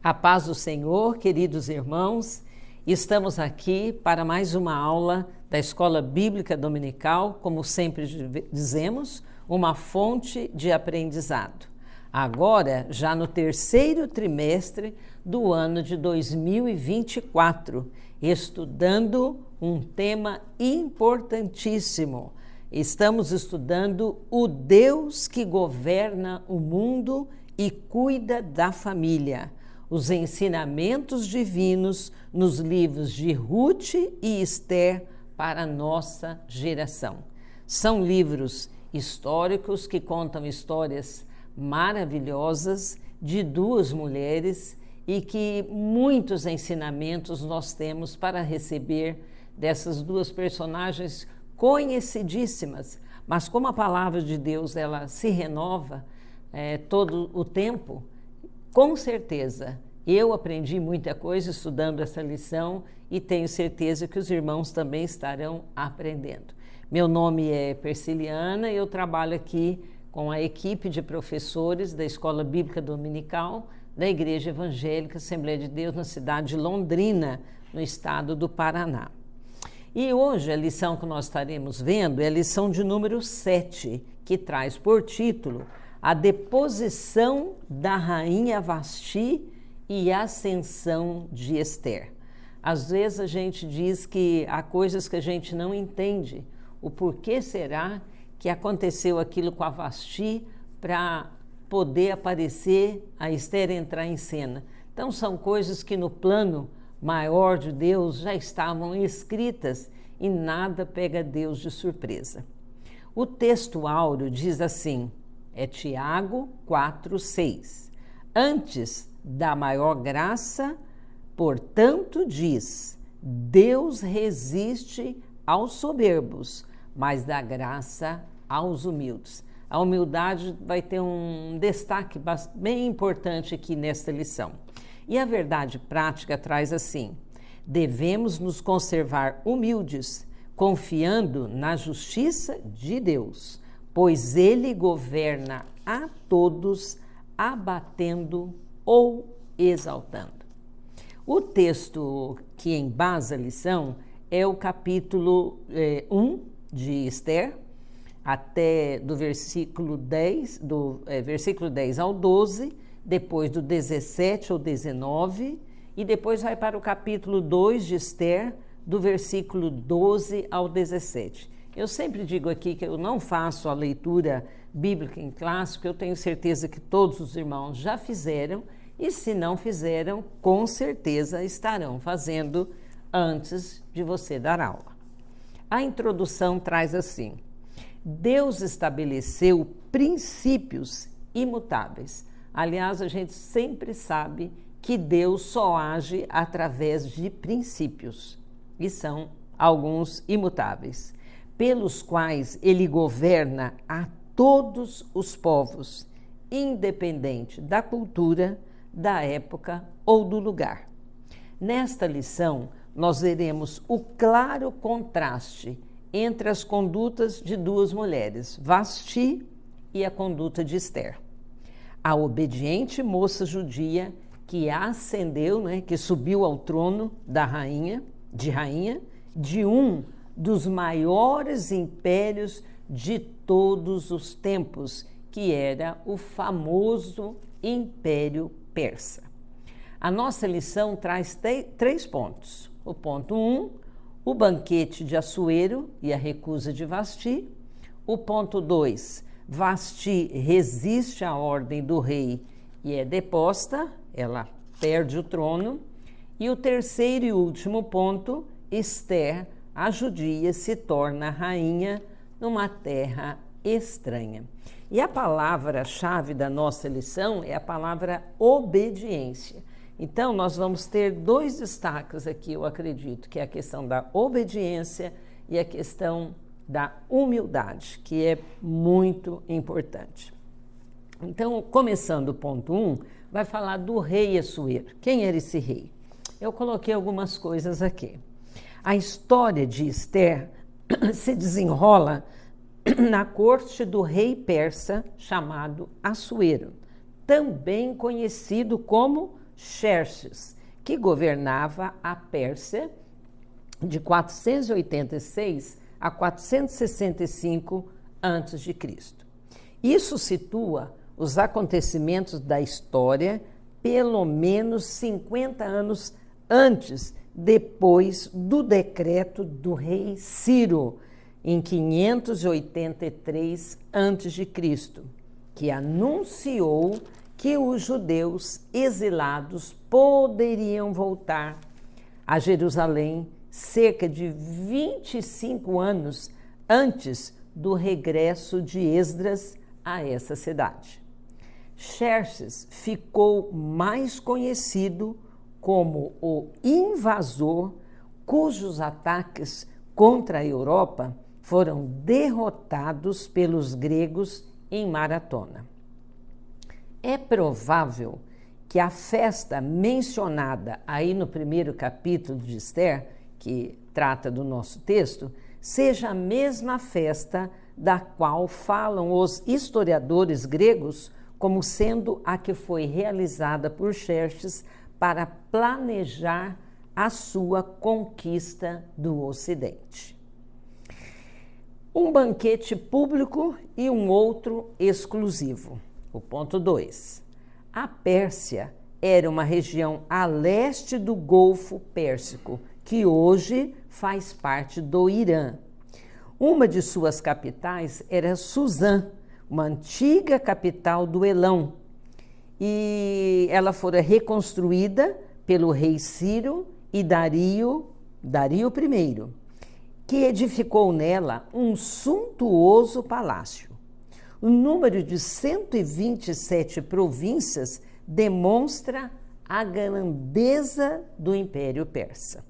A paz do Senhor, queridos irmãos, estamos aqui para mais uma aula da Escola Bíblica Dominical, como sempre dizemos, uma fonte de aprendizado. Agora, já no terceiro trimestre do ano de 2024, estudando um tema importantíssimo. Estamos estudando o Deus que governa o mundo e cuida da família. Os ensinamentos divinos nos livros de Ruth e Esther para a nossa geração. São livros históricos que contam histórias maravilhosas de duas mulheres e que muitos ensinamentos nós temos para receber dessas duas personagens conhecidíssimas, mas como a palavra de Deus ela se renova todo o tempo, com certeza, eu aprendi muita coisa estudando essa lição e tenho certeza que os irmãos também estarão aprendendo. Meu nome é Persiliana e eu trabalho aqui com a equipe de professores da Escola Bíblica Dominical da Igreja Evangélica Assembleia de Deus na cidade de Londrina, no estado do Paraná. E hoje a lição que nós estaremos vendo é a lição de número 7, que traz por título a deposição da rainha Vasti e a ascensão de Esther. Às vezes a gente diz que há coisas que a gente não entende. O porquê será que aconteceu aquilo com a Vasti para poder aparecer a Esther entrar em cena? Então são coisas que no plano maior de Deus já estavam escritas e nada pega Deus de surpresa. O texto áureo diz assim, é Tiago 4:6. Antes da maior graça, portanto, diz: Deus resiste aos soberbos, mas dá graça aos humildes. A humildade vai ter um destaque bem importante aqui nesta lição. E a verdade prática traz assim: devemos nos conservar humildes, confiando na justiça de Deus, pois Ele governa a todos, abatendo ou exaltando. O texto que embasa a lição é o capítulo 1 de Esther, até do versículo 10, versículo 10 ao 12, depois do 17 ao 19, e depois vai para o capítulo 2 de Esther, do versículo 12 ao 17. Eu sempre digo aqui que eu não faço a leitura bíblica em clássico, eu tenho certeza que todos os irmãos já fizeram, e se não fizeram, com certeza estarão fazendo antes de você dar aula. A introdução traz assim: Deus estabeleceu princípios imutáveis. Aliás, a gente sempre sabe que Deus só age através de princípios, e são alguns imutáveis, pelos quais ele governa a todos os povos, independente da cultura, da época ou do lugar. Nesta lição, nós veremos o claro contraste entre as condutas de duas mulheres, Vasti e a conduta de Esther. A obediente moça judia que ascendeu, que subiu ao trono da rainha de um dos maiores impérios de todos os tempos, que era o famoso Império Persa. A nossa lição traz três pontos. O ponto 1, o banquete de Assuero e a recusa de Vasti. O ponto 2, Vasti resiste à ordem do rei e é deposta, ela perde o trono. E o terceiro e último ponto, Esther, a judia, se torna rainha numa terra estranha. E a palavra-chave da nossa lição é a palavra obediência. Então, nós vamos ter dois destaques aqui, eu acredito, que é a questão da obediência e a questão da humildade, que é muito importante. Então, começando o ponto 1, vai falar do rei Assuero. Quem era esse rei? Eu coloquei algumas coisas aqui. A história de Esther se desenrola na corte do rei persa chamado Assuero, também conhecido como Xerxes, que governava a Pérsia de 486 a 465 a.C. Isso situa os acontecimentos da história pelo menos 50 anos antes, depois do decreto do rei Ciro, em 583 a.C., que anunciou que os judeus exilados poderiam voltar a Jerusalém cerca de 25 anos antes do regresso de Esdras a essa cidade. Xerxes ficou mais conhecido como o invasor, cujos ataques contra a Europa foram derrotados pelos gregos em Maratona. É provável que a festa mencionada aí no primeiro capítulo de Esther, que trata do nosso texto, seja a mesma festa da qual falam os historiadores gregos como sendo a que foi realizada por Xerxes para planejar a sua conquista do Ocidente. Um banquete público e um outro exclusivo. O ponto 2. A Pérsia era uma região a leste do Golfo Pérsico, que hoje faz parte do Irã. Uma de suas capitais era Suzã, uma antiga capital do Elão, e ela fora reconstruída pelo rei Ciro e Dario I, que edificou nela um suntuoso palácio. O número de 127 províncias demonstra a grandeza do Império Persa.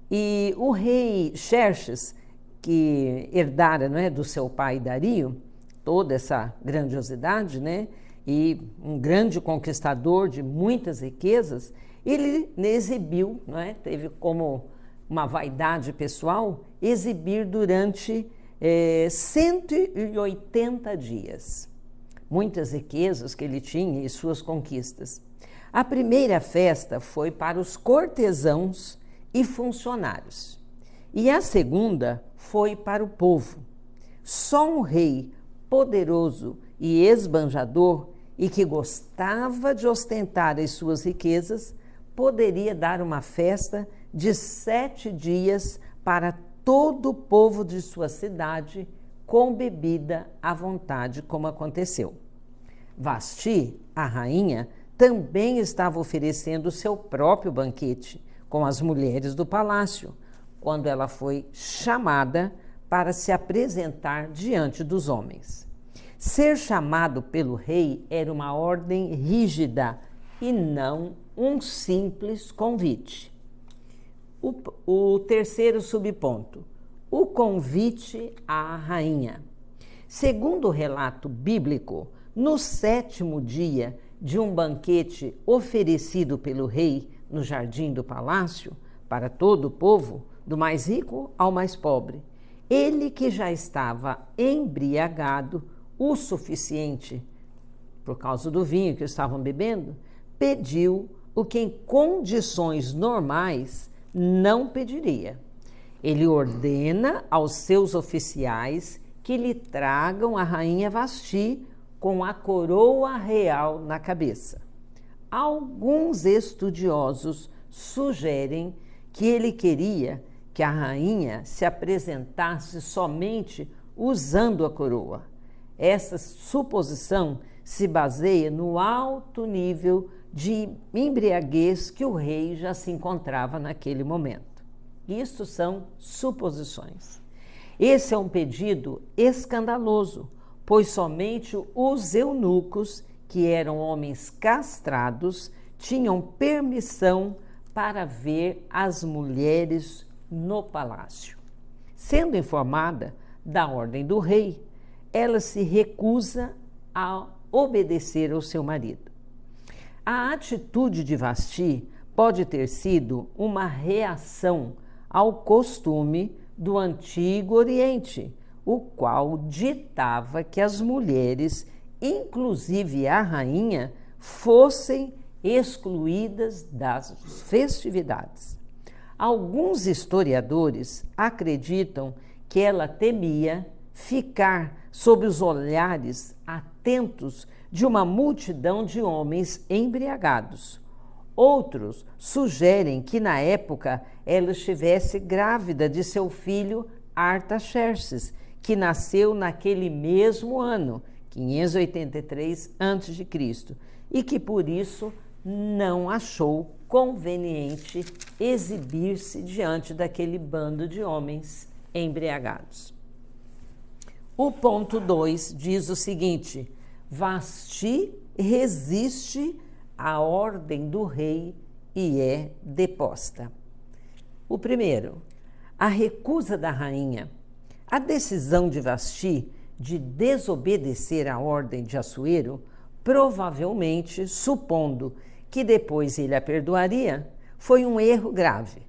E o rei Xerxes, que herdara, não é, do seu pai Dario toda essa grandiosidade, né, e um grande conquistador de muitas riquezas, ele exibiu, não é, teve como uma vaidade pessoal, exibir durante 180 dias. Muitas riquezas que ele tinha e suas conquistas. A primeira festa foi para os cortesãos e funcionários. E a segunda foi para o povo. Só um rei poderoso e esbanjador e que gostava de ostentar as suas riquezas poderia dar uma festa de 7 dias para todo o povo de sua cidade, com bebida à vontade, como aconteceu. Vasti, a rainha, também estava oferecendo o seu próprio banquete com as mulheres do palácio, quando ela foi chamada para se apresentar diante dos homens. Ser chamado pelo rei era uma ordem rígida e não um simples convite. O terceiro subponto, o convite à rainha. Segundo o relato bíblico, no 7º dia de um banquete oferecido pelo rei no jardim do palácio, para todo o povo, do mais rico ao mais pobre, ele que já estava embriagado o suficiente, por causa do vinho que estavam bebendo, pediu o que em condições normais não pediria. Ele ordena aos seus oficiais que lhe tragam a rainha Vasti com a coroa real na cabeça. Alguns estudiosos sugerem que ele queria que a rainha se apresentasse somente usando a coroa. Essa suposição se baseia no alto nível de embriaguez que o rei já se encontrava naquele momento. Isso são suposições. Esse é um pedido escandaloso, pois somente os eunucos, que eram homens castrados, tinham permissão para ver as mulheres no palácio. Sendo informada da ordem do rei, ela se recusa a obedecer ao seu marido. A atitude de Vasti pode ter sido uma reação ao costume do Antigo Oriente, o qual ditava que as mulheres, inclusive a rainha, fossem excluídas das festividades. Alguns historiadores acreditam que ela temia ficar sob os olhares atentos de uma multidão de homens embriagados. Outros sugerem que, na época, ela estivesse grávida de seu filho Artaxerxes, que nasceu naquele mesmo ano, 583 a.C., e que, por isso, não achou conveniente exibir-se diante daquele bando de homens embriagados. O ponto 2 diz o seguinte: Vasti resiste à ordem do rei e é deposta. O primeiro, a recusa da rainha. A decisão de Vasti de desobedecer à ordem de Assuero, provavelmente supondo que depois ele a perdoaria, foi um erro grave.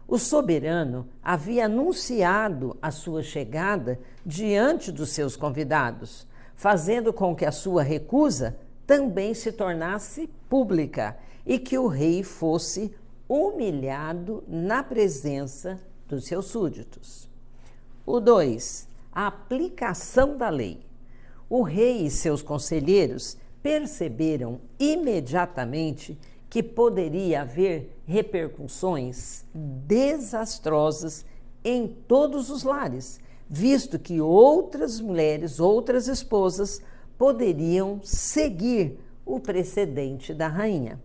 O soberano havia anunciado a sua chegada diante dos seus convidados, fazendo com que a sua recusa também se tornasse pública e que o rei fosse humilhado na presença dos seus súditos. O 2, a aplicação da lei. O rei e seus conselheiros perceberam imediatamente que poderia haver repercussões desastrosas em todos os lares, visto que outras mulheres, outras esposas, poderiam seguir o precedente da rainha.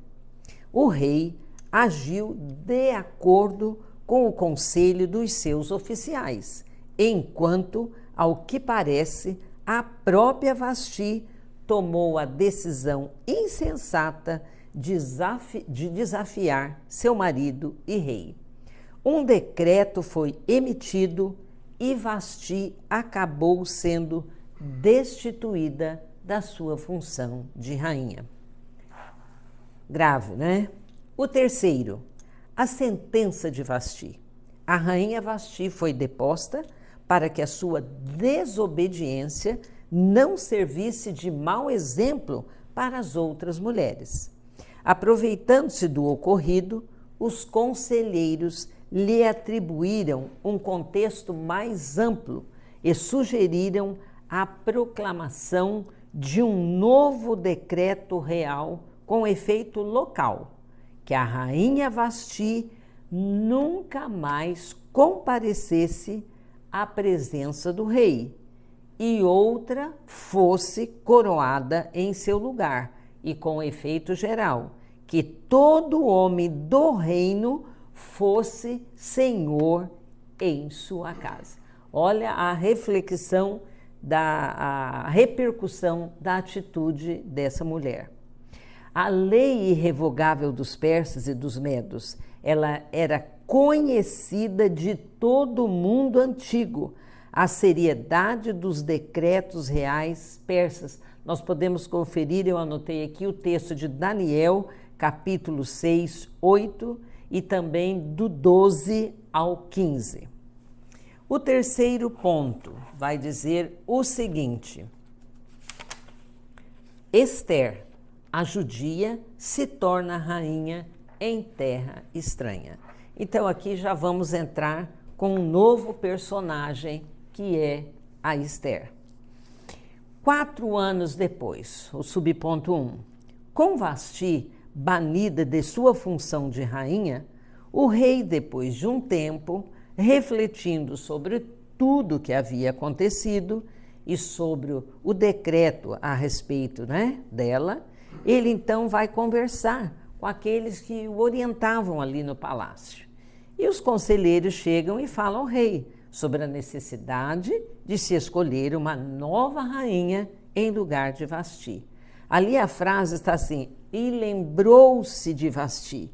O rei agiu de acordo com o conselho dos seus oficiais, enquanto, ao que parece, a própria Vasti tomou a decisão insensata de desafiar seu marido e rei. Um decreto foi emitido e Vasti acabou sendo destituída da sua função de rainha. Grave, né? O terceiro, a sentença de Vasti. A rainha Vasti foi deposta para que a sua desobediência não servisse de mau exemplo para as outras mulheres. Aproveitando-se do ocorrido, os conselheiros lhe atribuíram um contexto mais amplo e sugeriram a proclamação de um novo decreto real com efeito local, que a rainha Vasti nunca mais comparecesse à presença do rei e outra fosse coroada em seu lugar, e com efeito geral, que todo homem do reino fosse senhor em sua casa. Olha a reflexão, a repercussão da atitude dessa mulher. A lei irrevogável dos persas e dos medos, ela era conhecida de todo o mundo antigo. A seriedade dos decretos reais persas, nós podemos conferir, eu anotei aqui o texto de Daniel, capítulo 6, 8 e também do 12 ao 15. O terceiro ponto vai dizer o seguinte: Ester, a judia, se torna rainha em terra estranha. Então aqui já vamos entrar com um novo personagem que é a Ester. 4 anos depois, o subponto 1, com Vasti banida de sua função de rainha, o rei, depois de um tempo, refletindo sobre tudo que havia acontecido e sobre o decreto a respeito, dela, ele então vai conversar com aqueles que o orientavam ali no palácio. E os conselheiros chegam e falam ao rei sobre a necessidade de se escolher uma nova rainha em lugar de Vasti. Ali a frase está assim: e lembrou-se de Vasti.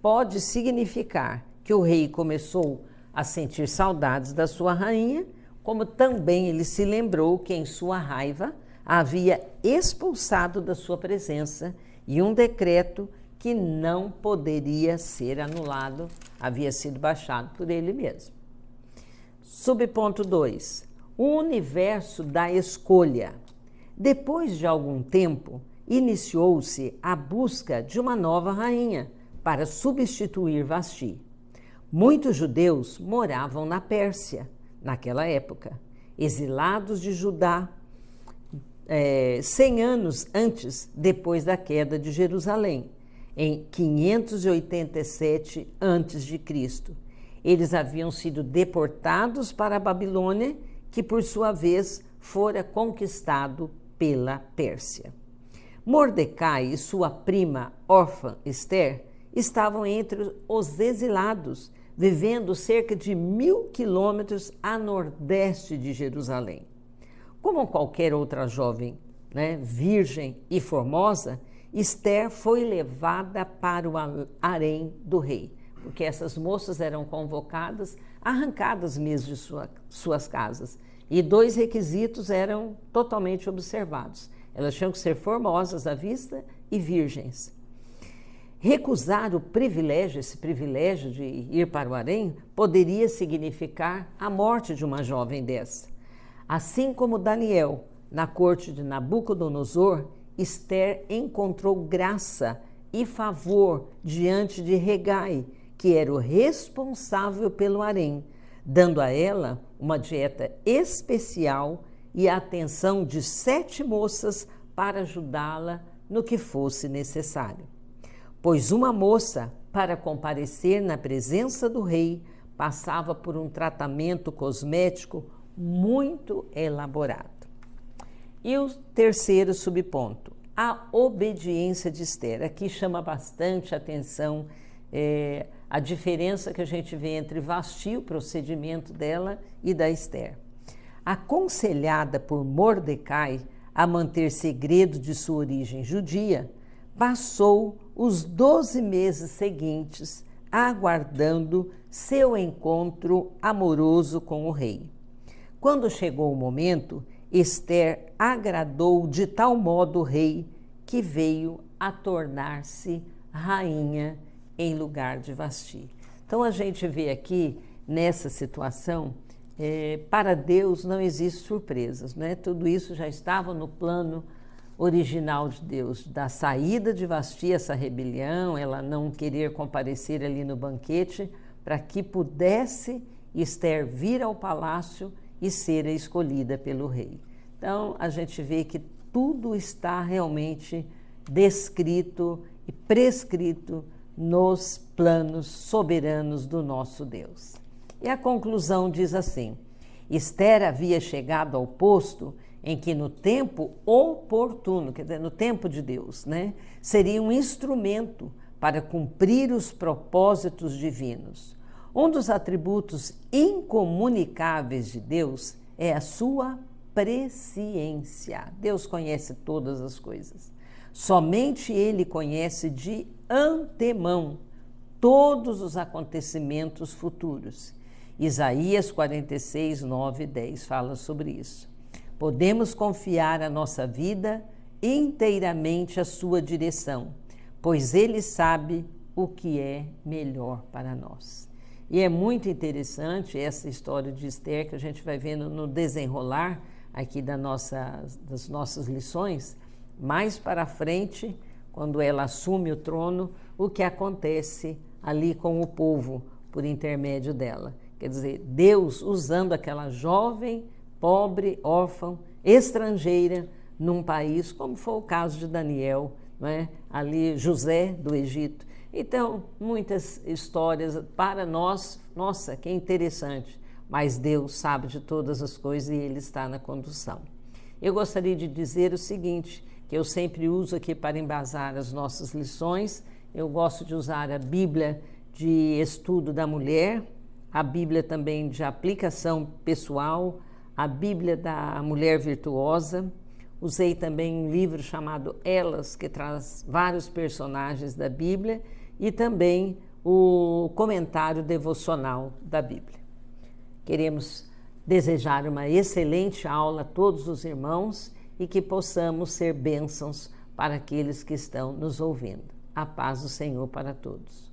Pode significar que o rei começou a sentir saudades da sua rainha, como também ele se lembrou que em sua raiva havia expulsado da sua presença e um decreto que não poderia ser anulado havia sido baixado por ele mesmo. Subponto 2. O universo da escolha. Depois de algum tempo, iniciou-se a busca de uma nova rainha para substituir Vasti. Muitos judeus moravam na Pérsia naquela época, exilados de Judá, 100 anos antes, depois da queda de Jerusalém, em 587 a.C. Eles haviam sido deportados para a Babilônia, que por sua vez fora conquistado pela Pérsia. Mordecai e sua prima órfã Esther estavam entre os exilados, vivendo cerca de 1.000 quilômetros a nordeste de Jerusalém. Como qualquer outra jovem, virgem e formosa, Esther foi levada para o harém do rei, porque essas moças eram convocadas, arrancadas mesmo de suas casas, e 2 requisitos eram totalmente observados. Elas tinham que ser formosas à vista e virgens. Recusar esse privilégio de ir para o harém, poderia significar a morte de uma jovem dessa. Assim como Daniel, na corte de Nabucodonosor, Esther encontrou graça e favor diante de Hegai, que era o responsável pelo harém, dando a ela uma dieta especial e a atenção de 7 moças para ajudá-la no que fosse necessário. Pois uma moça, para comparecer na presença do rei, passava por um tratamento cosmético muito elaborado. E o terceiro subponto, a obediência de Esther. Aqui chama bastante atenção a diferença que a gente vê entre Vasti, o procedimento dela, e da Esther. Aconselhada por Mordecai a manter segredo de sua origem judia, passou os 12 meses seguintes aguardando seu encontro amoroso com o rei. Quando chegou o momento, Esther agradou de tal modo o rei que veio a tornar-se rainha em lugar de Vasti. Então a gente vê aqui nessa situação, para Deus não existe surpresas, Tudo isso já estava no plano original de Deus, da saída de Vasti, essa rebelião, ela não querer comparecer ali no banquete, para que pudesse Esther vir ao palácio e ser escolhida pelo rei. Então, a gente vê que tudo está realmente descrito e prescrito nos planos soberanos do nosso Deus. E a conclusão diz assim: Esther havia chegado ao posto em que no tempo oportuno, quer dizer, no tempo de Deus, seria um instrumento para cumprir os propósitos divinos. Um dos atributos incomunicáveis de Deus é a sua presciência. Deus conhece todas as coisas. Somente Ele conhece de antemão todos os acontecimentos futuros. Isaías 46, 9 e 10 fala sobre isso. Podemos confiar a nossa vida inteiramente à sua direção, pois Ele sabe o que é melhor para nós. E é muito interessante essa história de Esther que a gente vai vendo no desenrolar aqui das nossas lições. Mais para frente, quando ela assume o trono, o que acontece ali com o povo por intermédio dela. Quer dizer, Deus usando aquela jovem, pobre, órfã, estrangeira, num país, como foi o caso de Daniel, ali José do Egito. Então, muitas histórias para nós, nossa, que interessante, mas Deus sabe de todas as coisas e Ele está na condução. Eu gostaria de dizer o seguinte, que eu sempre uso aqui para embasar as nossas lições. Eu gosto de usar a Bíblia de estudo da mulher, a Bíblia também de aplicação pessoal, a Bíblia da Mulher Virtuosa. Usei também um livro chamado Elas, que traz vários personagens da Bíblia, e também o comentário devocional da Bíblia. Queremos desejar uma excelente aula a todos os irmãos e que possamos ser bênçãos para aqueles que estão nos ouvindo. A paz do Senhor para todos.